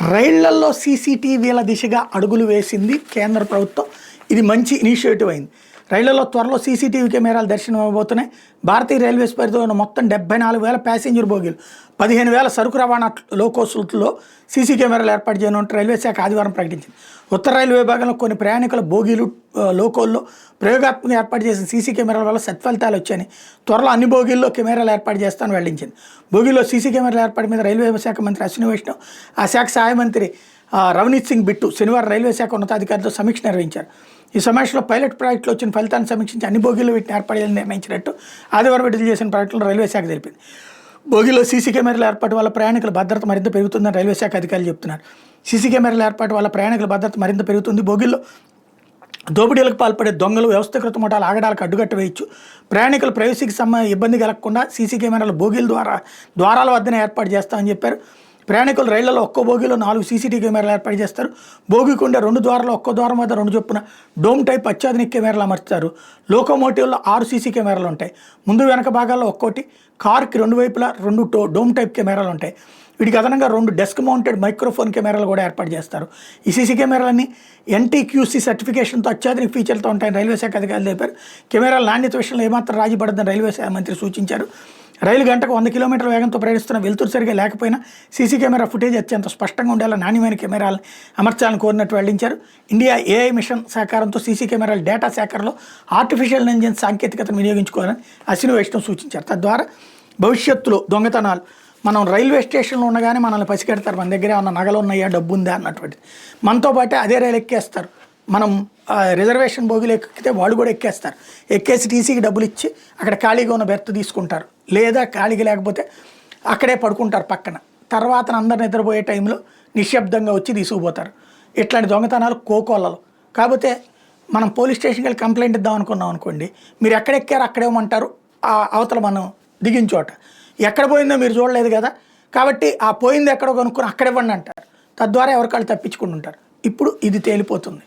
రైళ్లల్లో సీసీటీవీల దిశగా అడుగులు వేసింది కేంద్ర ప్రభుత్వం. ఇది మంచి ఇనిషియేటివ్ అయింది. రైళ్లలో త్వరలో సీసీటీవీ కెమెరాలు దర్శనం ఇవ్వబోతున్నాయి. భారతీయ రైల్వేస్ పరిధిలో ఉన్న మొత్తం 74,000 ప్యాసింజర్ బోగీలు, 15,000 సరుకు రవాణా లోకోసుల్లో సీసీ కెమెరాలు ఏర్పాటు చేయనున్నట్టు రైల్వే శాఖ ఆదివారం ప్రకటించింది. ఉత్తర రైల్వే విభాగంలో కొన్ని ప్రయాణికుల బోగీలు లోకోల్లో ప్రయోగాత్మకంగా ఏర్పాటు చేసిన సీసీ కెమెరాల వల్ల సత్ఫలితాలు వచ్చాయని, త్వరలో అన్ని బోగీల్లో కెమెరాలు ఏర్పాటు చేస్తామని వెల్లడించింది. బోగీలో సీసీ కెమెరాల ఏర్పాటు మీద రైల్వే శాఖ మంత్రి అశ్విని వైష్ణవ్, ఆ శాఖ సహాయ మంత్రి రవనీత్ సింగ్ బిట్టు శనివారం రైల్వే శాఖ ఉన్నతాధికారులతో సమీక్ష నిర్వహించారు. ఈ సమావేశంలో పైలట్ ప్రాజెక్టులో వచ్చిన ఫలితాన్ని సమీక్షించి అన్ని బోగీల్లో వీటిని ఏర్పాటు చేయాలని నిర్ణయించినట్టు ఆదివారం విడుదల చేసిన ప్రాజెక్టులో రైల్వే శాఖ తెలిపింది. బోగీలో సీసీ కెమెరాల ఏర్పాటు వల్ల ప్రయాణికుల భద్రత మరింత పెరుగుతుందని రైల్వే శాఖ అధికారులు చెబుతున్నారు. సీసీ కెమెరాల ఏర్పాటు వల్ల ప్రయాణికుల భద్రత మరింత పెరుగుతుంది. బోగీల్లో దోపిడీలకు పాల్పడే దొంగలు, వ్యవస్థీకృత ముఠాలు ఆగడాలకు అడ్డుకట్ట వేయచ్చు. ప్రయాణికుల ప్రైవసీకి ఇబ్బంది కలగకుండా సీసీ కెమెరాలు బోగీల ద్వారాల వద్దనే ఏర్పాటు చేస్తామని చెప్పారు. ప్రయాణికులు రైళ్లలో ఒక్కో బోగీలో 4 సీసీటీవీ కెమెరాలు ఏర్పాటు చేస్తారు. బోగీకి ఉండే 2 ద్వారాలు ఒక్కో ద్వారం వద్ద 2 చొప్పున డోమ్ టైప్ అత్యాధునిక కెమెరాలు అమర్చుతారు. లోకోమోటివ్లో 6 సీసీ కెమెరాలు ఉంటాయి. ముందు వెనక భాగాల్లో ఒక్కోటి, కారుకి 2 వైపులా 2 డోమ్ టైప్ కెమెరాలు ఉంటాయి. వీటికి అదనంగా 2 డెస్క్ మౌంటెడ్ మైక్రోఫోన్ కెమెరాలు కూడా ఏర్పాటు చేస్తారు. ఈ సీసీ కెమెరాలన్నీ NTQC సర్టిఫికేషన్తో అత్యాధునిక ఫీచర్లతో ఉంటాయని రైల్వే శాఖ అధికారులు తెలిపారు. కెమెరాల నాణ్యత విషయంలో ఏమాత్రం రాజీ పడద్దని రైల్వే శాఖ మంత్రి సూచించారు. రైలు గంటకు 100 కిలోమీటర్ల వేగంతో ప్రయాణిస్తున్న వెలుతురు సరిగా లేకపోయినా సీసీ కెమెరా ఫుటేజ్ అత్యంత స్పష్టంగా ఉండేలా నాణ్యమైన కెమెరాలను అమర్చాలని కోరినట్టు వెల్లడించారు. ఇండియా AI మిషన్ సహకారంతో సీసీ కెమెరాల డేటా సేకరణలో ఆర్టిఫిషియల్ ఇంటెలిజెన్స్ సాంకేతికతను వినియోగించుకోవాలని అశ్విని వైష్ణవ్ సూచించారు. తద్వారా భవిష్యత్తులో దొంగతనాలు, మనం రైల్వే స్టేషన్లో ఉండగానే మనల్ని పసిగడతారు, మన దగ్గర ఏమన్నా నగలు ఉన్నాయా, డబ్బు ఉందా అన్నటువంటిది. మనతో పాటే అదే రైలు ఎక్కేస్తారు. మనం రిజర్వేషన్ బోగిలు ఎక్కితే వాళ్ళు కూడా ఎక్కేస్తారు. ఎక్కేసి టీసీకి డబ్బులు ఇచ్చి అక్కడ ఖాళీగా ఉన్న బెర్త్ తీసుకుంటారు, లేదా ఖాళీగా లేకపోతే అక్కడే పడుకుంటారు పక్కన. తర్వాత అందరు నిద్రపోయే టైంలో నిశ్శబ్దంగా వచ్చి తీసుకుపోతారు. ఇట్లాంటి దొంగతనాలు కోకొల్లలు. కాకపోతే మనం పోలీస్ స్టేషన్కి వెళ్ళి కంప్లైంట్ ఇద్దాం అనుకున్నాం అనుకోండి, మీరు ఎక్కడ ఎక్కారో అక్కడేమంటారు, ఆ అవతల మనం దిగిన చోట ఎక్కడ పోయిందో మీరు చూడలేదు కదా, కాబట్టి ఆ పోయింది ఎక్కడో కనుక్కొని అక్కడ ఇవ్వండి అంటారు. తద్వారా ఎవరికాళ్ళు తప్పించుకుంటుంటారు. ఇప్పుడు ఇది తేలిపోతుంది.